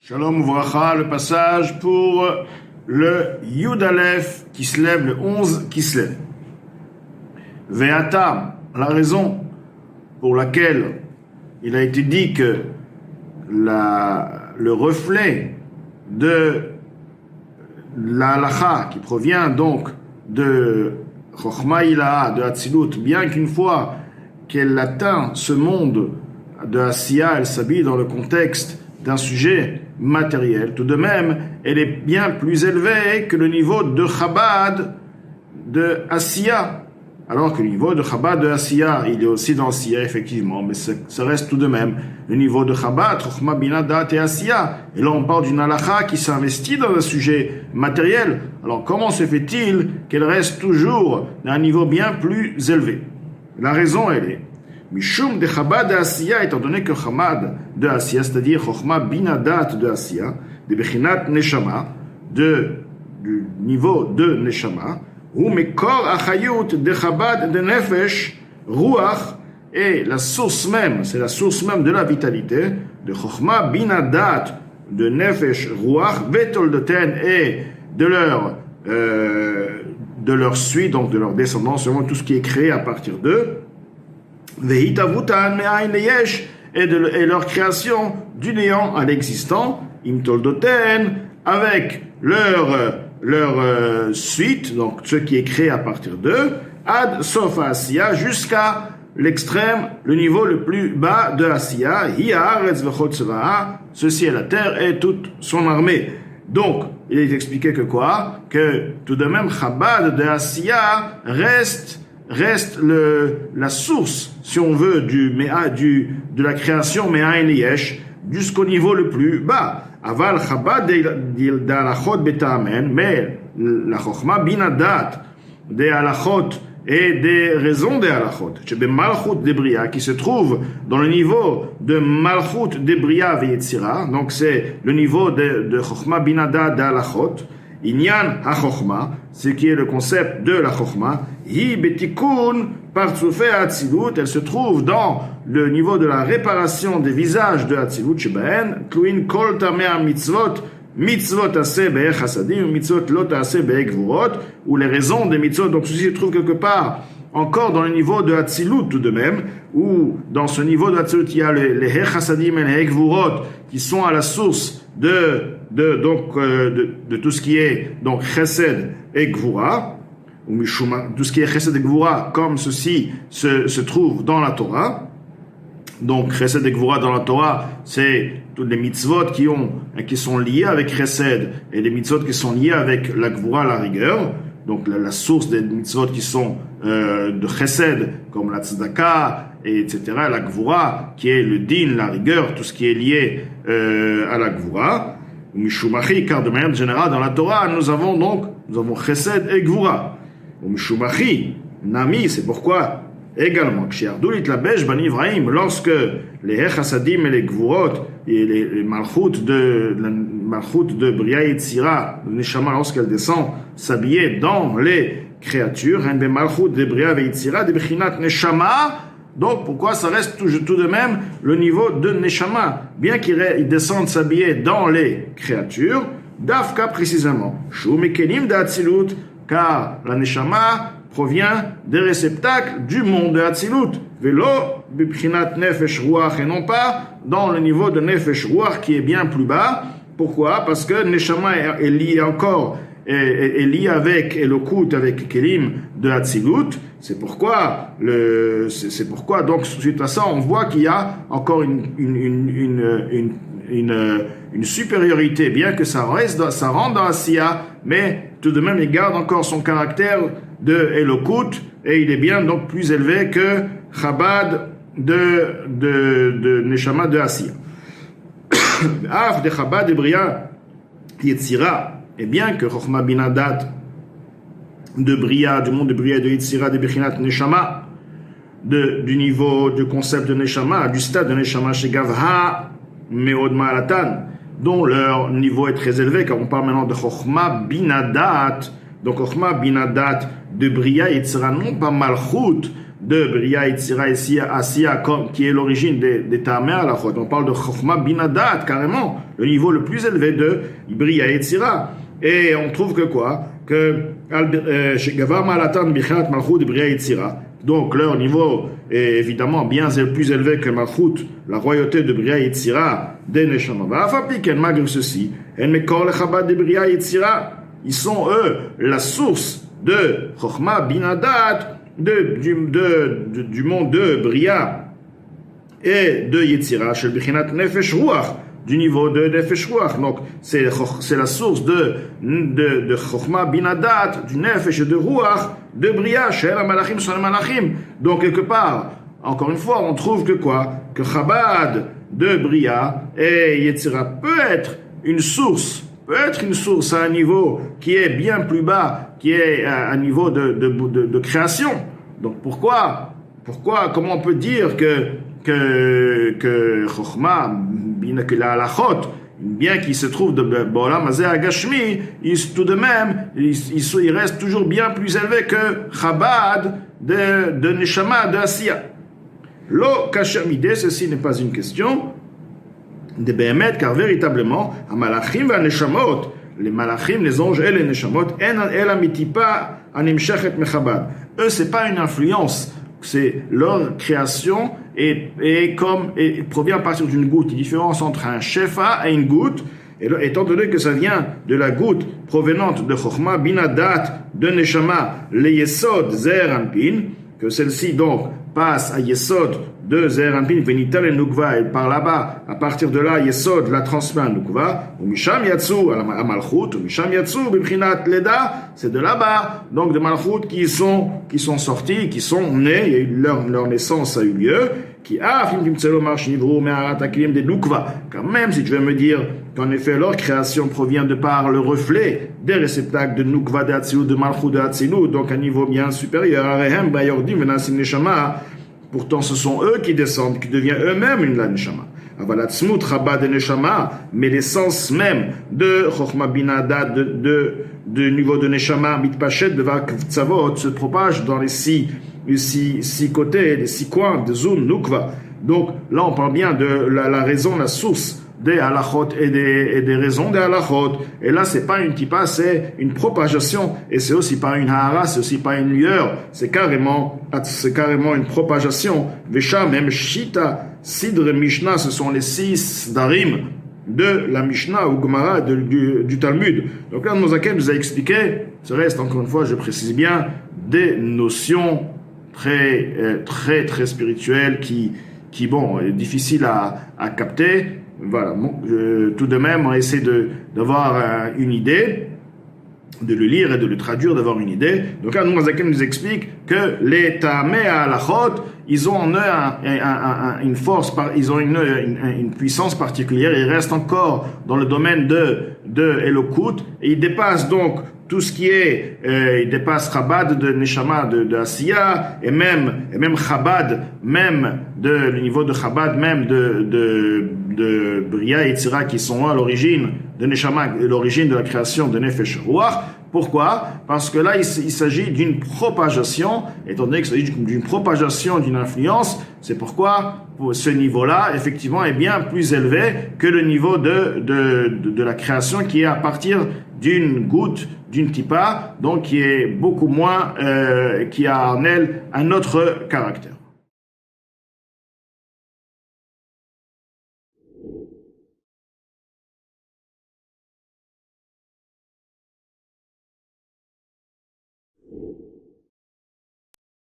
Shalom Uvracha, le passage pour le Yud Aleph qui se lève, le 11 qui se lève. Ve'ata, la raison pour laquelle il a été dit que le reflet de la halacha qui provient donc de Chochma Ilaha, de Hatzilut, bien qu'une fois qu'elle atteint ce monde de Asiya, elle s'habille dans le contexte d'un sujet matériel. Tout de même, elle est bien plus élevée que le niveau de Chabad de Asiya. Alors que le niveau de Chabad de Asiya, il est aussi dans Asiya, effectivement, mais ça reste tout de même le niveau de Chabad, Chochma, Bina, Dat et Asiya. Et là, on parle d'une halakha qui s'investit dans un sujet matériel. Alors, comment se fait-il qu'elle reste toujours à un niveau bien plus élevé? La raison, elle est Mishum de Chabad de Asiya, étant donné que Chabad de Asiya, c'est-à-dire Chochma Binadat de Asiya, de Bechinat Neshama, du niveau de Neshama, ou Mekor Achayut de Chabad de Nefesh, Ruach, et la source même, c'est la source même de la vitalité, de Chochma Binadat de Nefesh, Ruach, Vetoldoten, et de leur suite, donc de leur descendance, vraiment tout ce qui est créé à partir d'eux, et leur création du néant à l'existant, imtoldoten, avec leur suite, donc ce qui est créé à partir d'eux, ad sof Asiya, jusqu'à l'extrême, le niveau le plus bas de Asiya, ceci est la terre et toute son armée. Donc, il est expliqué que quoi? Que tout de même, Chabad de Asiya reste la source, si on veut, de la création Me'ain Yesh, jusqu'au niveau le plus bas. Aval Chabad de halachot beta'amen, mais la Chochma Binadat des halachot et des raisons des halachot, chez Malchut de Bria, qui se trouve dans le niveau de Malchut de Bria ve'Yetzira, donc c'est le niveau de Chochma Binadat des halachot, Inyan ha-Chochma, ce qui est le concept de la Chochma, Hi betikun partsufei Hatzilut, elle se trouve dans le niveau de la réparation des visages de Hatzilut, sheben tluin kol tamei mitzvot, mitzvot aseh be'ech hasadim, mitzvot lot aseh be'ech gvurot, où les raisons des mitzvot, donc ceci se trouve quelque part encore dans le niveau de Hatzilut tout de même, où dans ce niveau de Hatzilut il y a les hech hasadim et les hech gvurot qui sont à la source de tout ce qui est donc chesed et gvura, ou mishuma, tout ce qui est chesed et gvura, comme ceci se trouve dans la Torah. Donc chesed et gvura dans la Torah, c'est toutes les mitzvot qui sont liées avec chesed et les mitzvot qui sont liées avec la gvura, la rigueur. Donc la source des mitzvot qui sont de chesed, comme la tzedaka, et etc. La gvura, qui est le din, la rigueur, tout ce qui est lié à la gvura. Mishumachi, car de manière générale, dans la Torah, nous avons chesed et gvura. Mishumachi, nami, c'est pourquoi également, lorsque les hechasadim et les gvurot et les malchut de Bria Yetzira, le neshama, lorsqu'elle descend s'habiller dans les créatures, malchut de Bria Yetzira, de bechinat neshama. Donc, pourquoi ça reste tout de même le niveau de Neshama, bien qu'il descende s'habiller dans les créatures, Dafka précisément, Shumekelim de Hatzilut, car la Neshama provient des réceptacles du monde de Hatzilut, Velo, Bibchinat Nefesh Ruach, et non pas dans le niveau de Nefesh Ruach qui est bien plus bas. Pourquoi? Parce que Neshama est lié encore, est lié avec Elokut, avec Kelim de Hatzilut. C'est pourquoi donc suite à ça on voit qu'il y a encore une supériorité, bien que ça rentre dans Asiya, mais tout de même il garde encore son caractère de Elokut et il est bien donc plus élevé que Chabad de Neshama de Asiya. Af de Chabad de Bria Yetzira, et bien que Chochma Binadat de Bria, du monde de Bria et de Yetzira, de Bechinat Neshama, du niveau, du concept de Neshama, du stade de Neshama chez Gavha, Meod Ma'alatan, dont leur niveau est très élevé, car on parle maintenant de Chochma Binadat, donc Chochma Binadat de Bria et Yetzira, non pas Malchut de Bria Yetzira et Asiya, qui est l'origine des Ta'amei Halachot. On parle de Chokhmah Binadat, carrément, le niveau le plus élevé de Bria Yetzira. Et on trouve que quoi? Que Gavar Malatan Bichat Malchut de Bria Yetzira. Donc leur niveau est évidemment bien plus élevé que Malchut, la royauté de Bria Yetzira des Neshama. Malgré ceci, En Mekor le Chabad de Bria Yetzira, ils sont eux la source de Chokhmah Binadat, du monde de Bria et de Yetzira, chez Bichinat Nefesh Ruach, du niveau de Nefesh Ruach. Donc c'est la source de Chokhmah Binadat, du Nefesh et de Ruach de Bria, chez la Malachim sur les Malachim. Donc quelque part, encore une fois, on trouve que quoi? Que Chabad de Bria et Yetzira peut être une source à un niveau qui est bien plus bas, qui est à un niveau de création. Donc pourquoi, comment on peut dire que Chokhmah, que la halachot, bien qu'il se trouve de Ba'olam Hazeh Agashmi, tout de même, il reste toujours bien plus élevé que Chabad de Neshama, de Asiya. Lo kashamide, ceci n'est pas une question de Behemet, car véritablement, Amalachim va Neshamot, les Malachim, les anges et les Neshamot, en el amitipa animshachet mechabad. Eux, c'est pas une influence, c'est leur création et provient à partir d'une goutte. Il y a une différence entre un shefa et une goutte. Et étant donné que ça vient de la goutte provenante de Chokhmah Binadat, de Neshama, le Yesod Zer Anpin, que celle-ci donc passe à Yesod de Zer Anpin, Venital et Nukva, et par là-bas, à partir de là, Yesod la transmet à Nukva, ou Misham Yatsu, à Malchut, ou Misham Yatsu, Bibchinat Leda, c'est de là-bas, donc de Malchut qui sont sortis, qui sont nés, il y a eu leur naissance a eu lieu, qui a des Nukva. Quand même, si tu veux me dire qu'en effet leur création provient de par le reflet des réceptacles de Nukva de Hatzilut, de Malchut de Hatzilut, donc à un niveau bien supérieur, Arehem, Bayordim, Venasim Neshama, pourtant ce sont eux qui descendent, qui deviennent eux-mêmes une la Neshama. Avalatzmut, Chabad et Neshama, mais l'essence même de Chokhmah Binadat, de niveau de Neshama, Mitpachet, de Vakvtzavot, se propage dans les six côtés, les 6 coins de Zun, Nukva. Donc là, on parle bien de la raison, la source des halachot et des raisons des halachot. Et là, c'est pas une tipa, c'est une propagation. Et c'est aussi pas une hara, c'est aussi pas une lueur. C'est carrément une propagation. Vesha, même Shita, Sidre, Mishnah, ce sont les 6 darim de la Mishnah ou Gemara du Talmud. Donc là, Mozaken nous a expliqué, ce reste, encore une fois, je précise bien, des notions très spirituelles qui bon, est difficile à capter. Voilà. Tout de même, on essaie d'avoir une idée, de le lire et de le traduire, d'avoir une idée. Donc là, Mozaken nous explique que les Ta'amei Halachot, ils ont en eux une force, ils ont une puissance particulière. Ils restent encore dans le domaine de Elokut et ils dépassent donc tout ce qui est, il dépasse Chabad de Neshama, de Asiya, et même Chabad, même le niveau de Chabad, même de Bria et Yetzira, qui sont à l'origine de Neshama, l'origine de la création de Nefesh Ruach. Pourquoi? Parce que là, il s'agit d'une propagation, étant donné qu'il s'agit d'une propagation, d'une influence. C'est pourquoi ce niveau-là, effectivement, est bien plus élevé que le niveau de la création qui est à partir d'une goutte, d'une tipa, donc qui est beaucoup moins, qui a en elle un autre caractère.